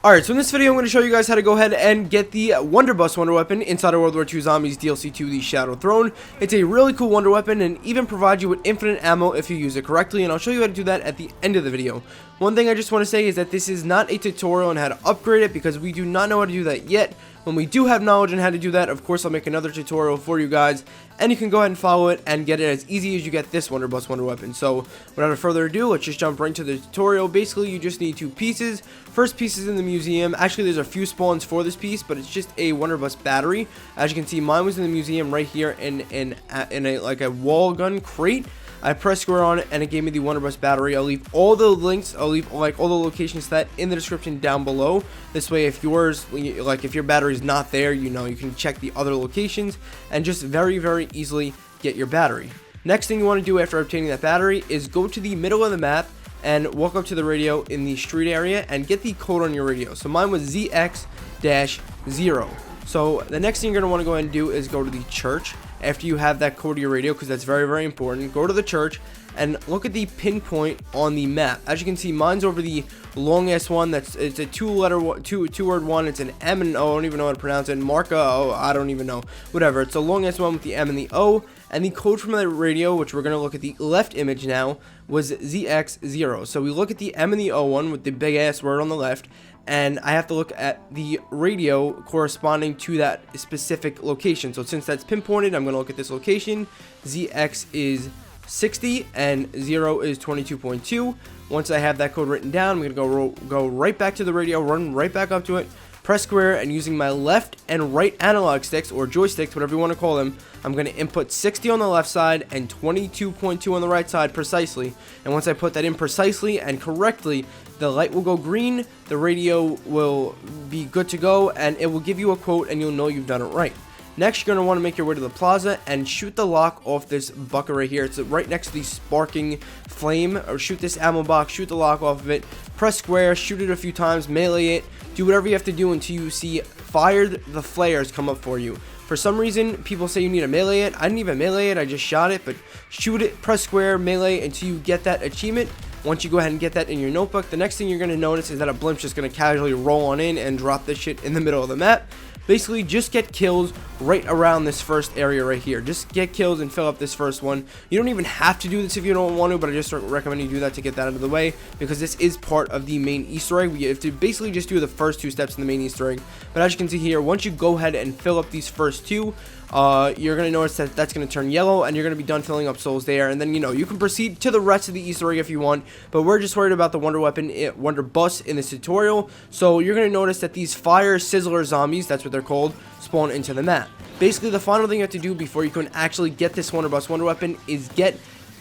Alright, so in this video I'm going to show you guys how to go ahead and get the Wunderbuss wonder weapon inside of World War II Zombies DLC 2, the Shadow Throne. It's a really cool wonder weapon and even provides you with infinite ammo if you use it correctly, and I'll show you how to do that at the end of the video. One thing I just want to say is that this is not a tutorial on how to upgrade it, because we do not know how to do that yet. When we do have knowledge on how to do that, of course I'll make another tutorial for you guys, and you can go ahead and follow it and get it as easy as you get this Wunderbuss wonder weapon. So without further ado, let's just jump right into the tutorial. Basically, you just need two pieces. First piece is in the museum. Actually, there's a few spawns for this piece, but it's just a Wunderbuss battery. As you can see, mine was in the museum right here in a like a wall gun crate. I pressed square on it and it gave me the Wunderbuss battery. I'll leave all the links, I'll leave like all the locations to that in the description down below. This way, if yours, like if your battery is not there, you know, you can check the other locations and just very easily get your battery. Next thing you want to do after obtaining that battery is go to the middle of the map and walk up to the radio in the street area and get the code on your radio. So mine was ZX-0. So the next thing you're going to want to go ahead and do is go to the church after you have that code to your radio, because that's very important. Go to the church and look at the pinpoint on the map. As you can see, mine's over the long ass one. It's a two word one. It's an M and O. I don't even know how to pronounce it. Marca O. I don't even know. Whatever. It's a long ass one with the M and the O. And the code from the radio, which we're going to look at the left image now, was ZX0. So we look at the M and the O one with the big ass word on the left, and I have to look at the radio corresponding to that specific location. So since that's pinpointed, I'm going to look at this location. ZX is 60 and 0 is 22.2. Once I have that code written down, I'm going to go right back to the radio, run right back up to it, press square, and using my left and right analog sticks, or joysticks, whatever you want to call them, I'm going to input 60 on the left side and 22.2 on the right side precisely. And once I put that in precisely and correctly, the light will go green, the radio will be good to go, and it will give you a quote, and you'll know you've done it right. Next, you're going to want to make your way to the plaza and shoot the lock off this bucket right here. It's right next to the sparking flame, or shoot this ammo box, shoot the lock off of it, press square, shoot it a few times, melee it, do whatever you have to do until you see the flares come up for you. For some reason, people say you need to melee it. I didn't even melee it, I just shot it, but shoot it, press square, melee until you get that achievement. Once you go ahead and get that in your notebook, the next thing you're going to notice is that a blimp's just going to casually roll on in and drop this shit in the middle of the map. Basically, just get kills right around this first area right here. Just get kills and fill up this first one. You don't even have to do this if you don't want to, but I just recommend you do that to get that out of the way, because this is part of the main Easter egg. We have to basically just do the first two steps in the main Easter egg. But as you can see here, once you go ahead and fill up these first two, you're going to notice that that's going to turn yellow, and you're going to be done filling up souls there. And then, you know, you can proceed to the rest of the Easter egg if you want, but we're just worried about the wonder weapon, Wunderbuss, in this tutorial. So you're going to notice that these fire sizzler zombies, that's what they're called, spawn into the map. Basically, the final thing you have to do before you can actually get this Wunderbuss wonder weapon is get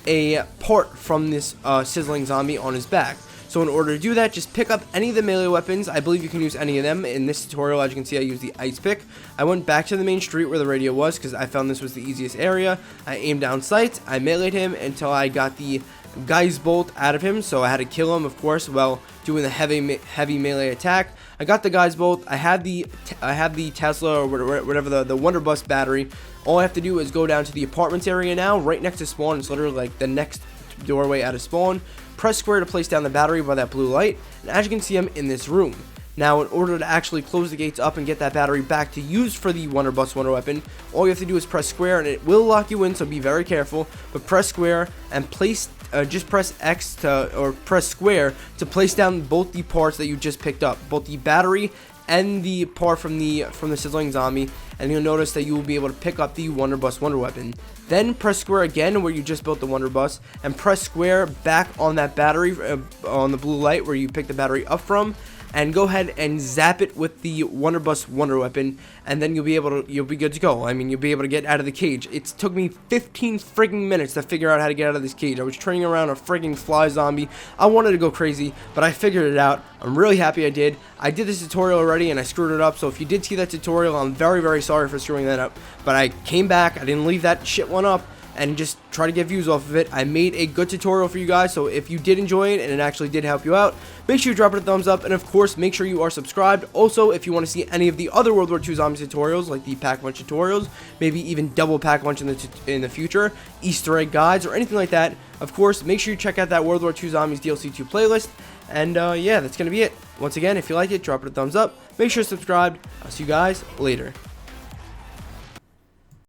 a part from this sizzling zombie on his back. So in order to do that, just pick up any of the melee weapons. I believe you can use any of them. In this tutorial, as you can see, I used the ice pick. I went back to the main street where the radio was, because I found this was the easiest area. I aimed down sights. I meleeed him until I got the Guy's bolt out of him, so I had to kill him, of course, while doing the heavy melee attack. I got the Guy's bolt. I have the Tesla, or whatever, the Wunderbuss battery. All I have to do is go down to the apartments area now, right next to spawn. It's literally like the next doorway out of spawn. Press square to place down the battery by that blue light, and as you can see, I'm in this room. Now, in order to actually close the gates up and get that battery back to use for the Wunderbuss wonder weapon, all you have to do is press square, and it will lock you in, so be very careful. But press square and just press X or press square to place down both the parts that you just picked up, both the battery and the part from the sizzling zombie, and you'll notice that you will be able to pick up the Wunderbuss wonder weapon. Then press square again where you just built the Wunderbuss, and press square back on that battery on the blue light where you picked the battery up from, and go ahead and zap it with the Wunderbuss wonder weapon, and then you'll be good to go. I mean, you'll be able to get out of the cage. It took me 15 frigging minutes to figure out how to get out of this cage. I was training around a frigging fly zombie. I wanted to go crazy, but I figured it out. I'm really happy I did. I did this tutorial already and I screwed it up, so if you did see that tutorial, I'm very sorry for screwing that up. But I came back, I didn't leave that shit one up, and just try to get views off of it. I made a good tutorial for you guys, so if you did enjoy it and it actually did help you out, make sure you drop it a thumbs up, and of course, make sure you are subscribed. Also, if you want to see any of the other World War II Zombies tutorials, like the pack-a-punch tutorials, maybe even double pack-a-punch in the future, Easter egg guides, or anything like that, of course, make sure you check out that World War II Zombies DLC 2 playlist. And yeah, that's going to be it. Once again, if you like it, drop it a thumbs up. Make sure to subscribe. I'll see you guys later.